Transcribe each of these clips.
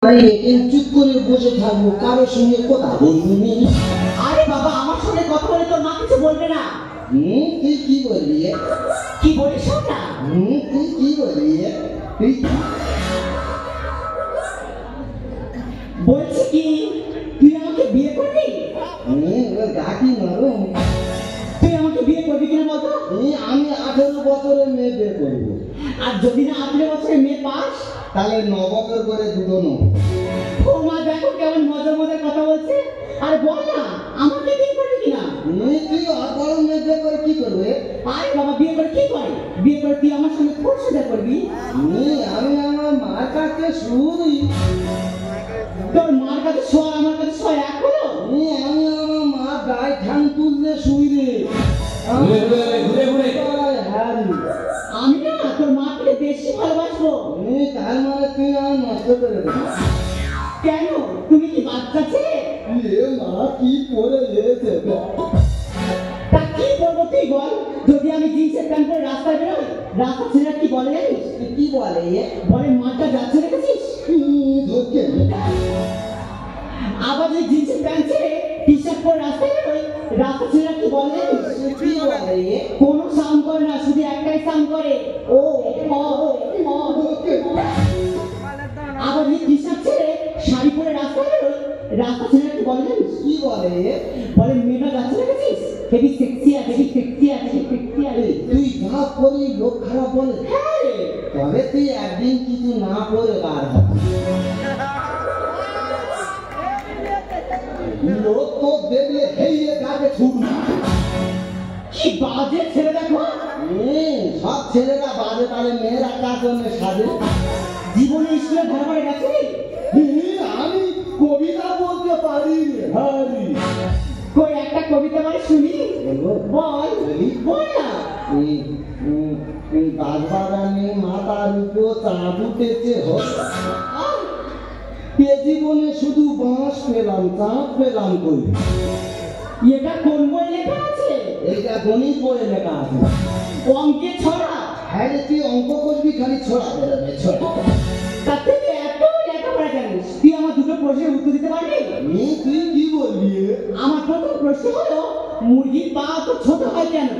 আরে চুপ করে বসে থাকবো, কারোর সঙ্গে কথা বলবি? আরে বাবা, আমার সঙ্গে কথা বলে তোর মা কিছু বলবে না। তুই কি বলবি? কি বলিস না? তুই কি বলবি? তুই বলছি কি, তুই আমাকে বিয়ে করবি? গাঠি মারো। তুই আমাকে বিয়ে করবি কিনা বলতো? আমি 18 বছরের মেয়ে বিয়ে করবো। আর যদি না 18 বছরের মেয়ে পাস, তাহলে 9 বছর করে দুটো নেবো। ও মা, দেখো কেমন মজার মজার কথা বলছে। আরে বল না, আমাকে বিয়ে করবি কিনা? তুই বড় মেয়ে বিয়ে করে কি করবে? আরে বাবা, বিয়ে করে কি করে? বিয়ে করে তুই আমার সঙ্গে খুব সোজা করবি। আমি আমার মার কাছে শুই। তোর মার কাছে শোয়া, আমার কাছে শোয়া এক হলো? আমি আমার মা গায়ে ঠান তুললে শুই রে। আমি না তোর মাকে বেশি ভালোবাসবো। তার মানে তুই আমার নষ্ট করে দেবো? কেন, তুমি কি বাচ্চা ছেলে? মা কি করে গেছে? তা কি বলবো তুই বল? যদি আমি জিন্সের প্যান্ট পরে রাস্তায় বেরোই, রাস্তা ছেলেরা কি বলে জানিস? কি বলে? বলে মাঠটা যাচ্ছে দেখেছিস? ধরকে আবার যদি জিন্সের প্যান্ট ছেড়ে টি শার্ট পরে রাস্তায় বেরোই, রাস্তা ছেলেরা কি বলে জানিস? কি বলে? কোনো সাউন্ড করে না, শুধু একটাই সাউন্ড করে, ও ও ও। আবার যদি টি শার্ট ছেড়ে শাড়ি পরে রাস্তায় বেরোই, রাস্তা ছেলেরা কি বলে জানিস? কি বলে? বলে মেয়েটা যাচ্ছে দেখেছিস? হেভি সেক্সি আছে, হেভি সেক্সি আছে, সেক্সি আছে। তুই যা করি লোক খারাপ বলে? হ্যাঁ রে। তবে তুই একদিন কিছু না করে বার হবে। লোক তো দেখলে হেইয়ে গাছে ছুটবে। কি বাজে ছেলে দেখো। সব ছেলেরা বাজে, তাহলে মেয়েরা কার জন্য সাজে? জীবনে স্কুলে ধরা পড়ে গেছে? আমি কবিতা বলতে পারি। কই একটা কবিতা বল শুনি। বল বল না। বাগবাগানে মাথার উপর চাঁদ উঠেছে, এ জীবনে শুধু বাঁশ পেলাম, চাঁদ পেলাম কই? এটা কোন বই লেখা আছে? এইটা গণিত বইয়ে লেখা আছে। অঙ্কে ছড়া? হ্যাঁ রে, তুই অঙ্ক করবি, খালি ছড়া বেরোবে ছড়া। তার থেকে এত লেখাপড়া জানিস, তুই আমার দুটো প্রশ্নের উত্তর দিতে পারবি? তুই কি বলবি? আমার প্রথম প্রশ্ন হলো, মুরগির পা তো ছোট হয় কেন?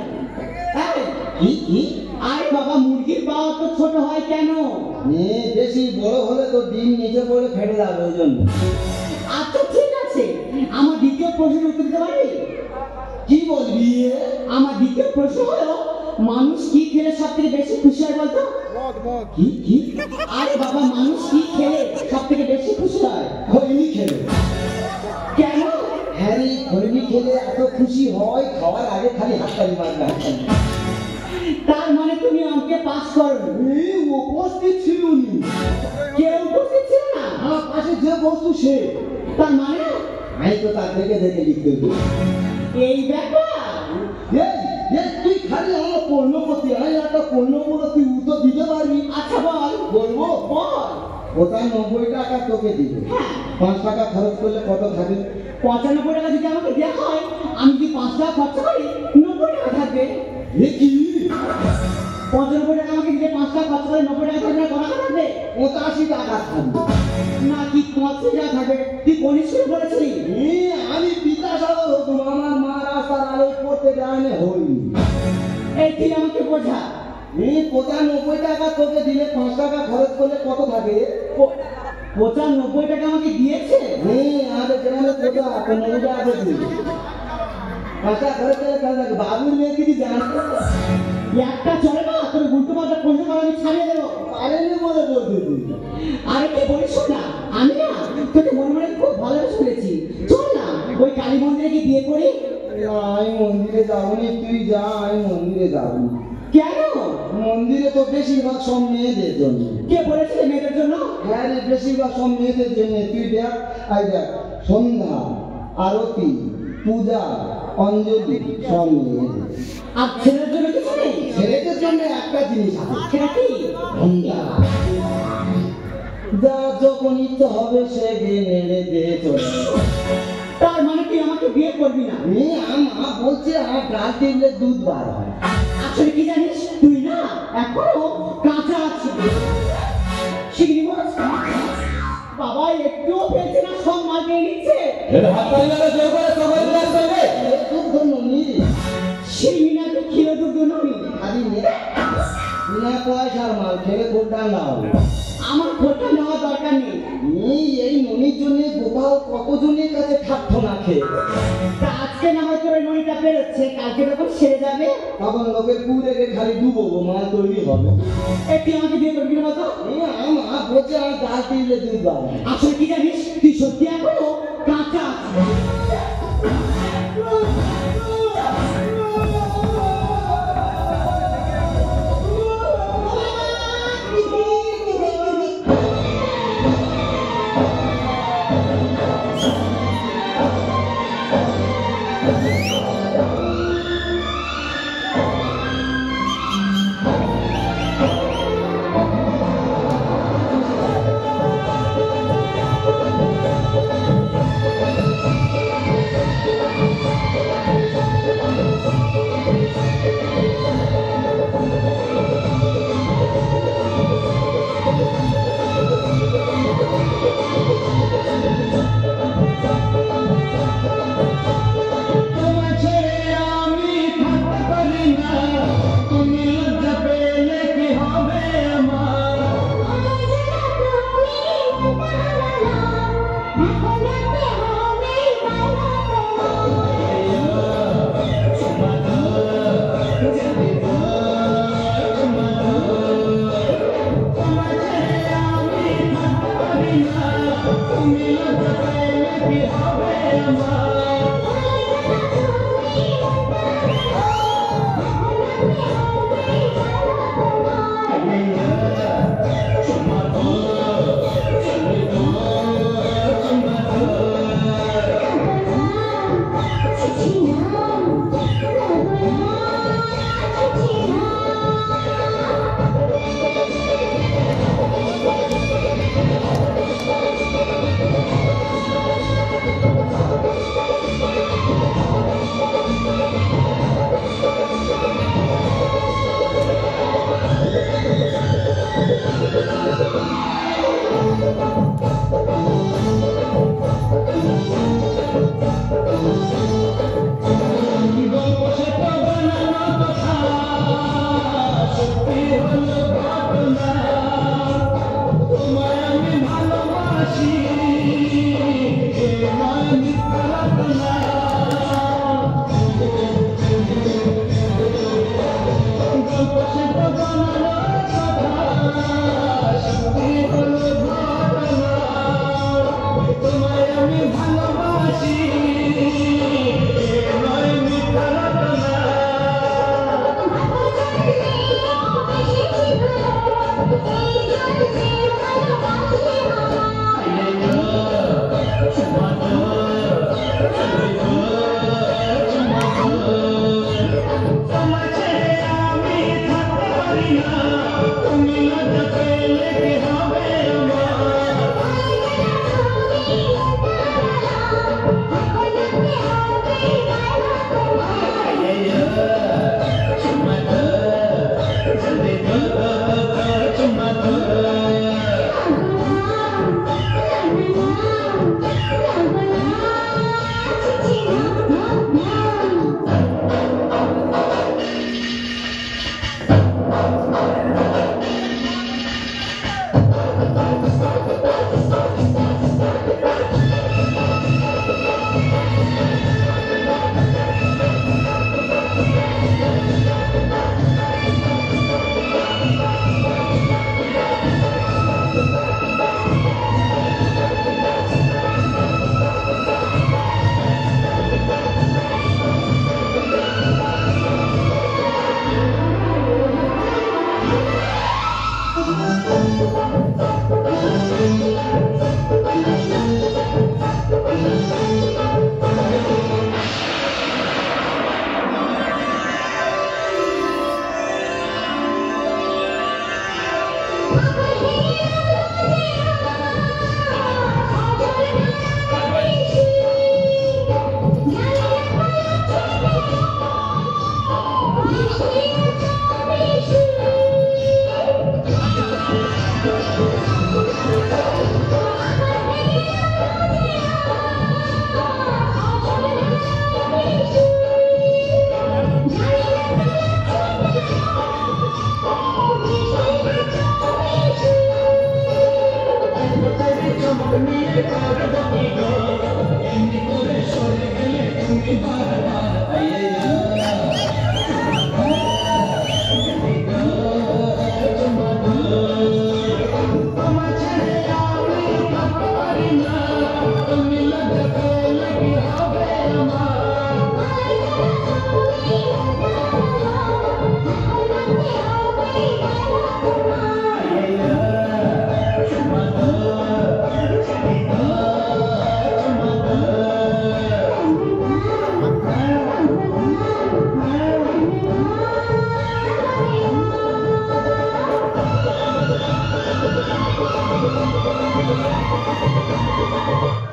আরে বাবা, মুরগির পা তো ছোট হয় কেন? বেশি বড় হলে তো ডিম নিচে পড়ে ফেটে যাবে, ওই জন্য। আচ্ছা ঠিক আছে, আমার দ্বিতীয় প্রশ্নের উত্তর দিতে পারবি? কি বলবি? আমার দ্বিতীয় প্রশ্ন হলো, মানুষ কি খেলে সব থেকে বেশি খুশি হয় বলতো? কি? আরে বাবা, মানুষ কি খেলে সব থেকে বেশি খুশি হয়? খৈনি খেলে। কেন? হ্যাঁ রে, খৈনি খেলে এত খুশি হয়, খাওয়ার আগে খালি হাততালি মারবে। তার মানে তুমি অঙ্কে পাস করো? উপস্থিত ছিল নি। কেউ উপস্থিত ছিল না? আমার পাশে যে বস্তু সে। তার মানে আমি তো তার দেখে লিখতে হতো। এই ব্যাপার। তুই খালি আমার পণ্য করতে, আমি একটা পণ্য বলো, তুই উত্তর দিতে পারবি? আচ্ছা বল। বলবো? বল। 95 টাকা তোকে দিবে। 5 টাকা খরচ করলে কত থাকে? 95 টাকা যদি আমাকে দেওয়া হয়, আমি যদি 5 টাকা খরচ করি, 90 টাকা থাকবে। কি? 95 টাকা আমাকে দিলে 5 টাকা খরচ করে 90 টাকা থাকবে, কত টাকা থাকবে? 85 টাকা থাকবে। না, কি 85 টাকা থাকবে? তুই কোন স্কুলে পড়েছিলি? আমি বিদ্যাসাগর হতাম, আমার মা রাস্তার আলোয় পড়তে দেয়নি হইনি। এই তুই আমাকে বোঝা। 95 টাকা তোকে দিলে 5 টাকা খরচ করলে কত থাকে? 95 টাকা আমাকে দিয়েছে? আমাদের গ্রামে কোথা 90 টাকা আছে। 5 টাকা খরচ করলে কত থাকে? বাবুর মেয়ে কি জানতো? একটা চলে না, তোর উল্টো পাল্টা প্রশ্ন করে আমি ছাড়িয়ে দেবো। পারেনি বলে বলতে তুই। আরে কি বলিস না, আমি না তোকে মনে মনে খুব ভালোবেসে ফেলেছি। চল না ওই কালী মন্দিরে গিয়ে বিয়ে করি। আমি মন্দিরে যাবনি, তুই যা, আমি মন্দিরে যাবো। কেন? মন্দিরে তো বেশিরভাগ সব মেয়েদের জন্য। কে বলেছে মেয়েদের জন্য? হ্যাঁ রে, বেশিরভাগ সব মেয়েদের জন্য। তুই দেখ, দেখ, সন্ধ্যা, আরতি, পূজা, অঞ্জলি সব মেয়েদের। আর ছেলের জন্য কিছু নেই? ছেলেদের জন্য একটা জিনিস আছে। সেটা কি? সন্ধ্যা। যা যখন ইচ্ছে হবে সে গিয়ে নেড়ে দিয়ে চলে। তার মানে তুই আমাকে বিয়ে করবি না? মা বলছে আমার গাল টেপলে দুধ বার হয়। আসলে কি জানিস, তুই না এখনো কাঁচা আছিস। শিগগিরি বল। বাবা একটুও ফেলছে না, সব মাল নিয়ে নিচ্ছে। এটা হাততালি মেরে জোর করে সবাই মিলে আসবে। দুগ্ধ ননি সেই মিনাকে ক্ষীর দুগ্ধ ননি। আদি বিনা পয়সার মাল খেলে কোটা নাও। আমার খোটা নেওয়ার দরকার নেই। এই ননির জন্য গোপাল কতজনের কাছে খাট্ট না খেয়ে। তা আজকে না হয়তো ওই ননিটা বেরোচ্ছে, কালকে যখন সেরে যাবে তখন লোকের পুরে খালি ডুবো মাল তৈরি হবে। একটু আমাকে দিয়ে করবি মতো। আমার বলছে আমি গাছ দিলে দুধ পাবো। আসলে কি জানিস, তুই সত্যি এখনো কাঁচা আছিস।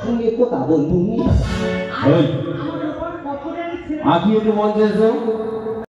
সঙ্গে কোথা বন্ধু ওই আঁকি একটু মঞ্চে এসো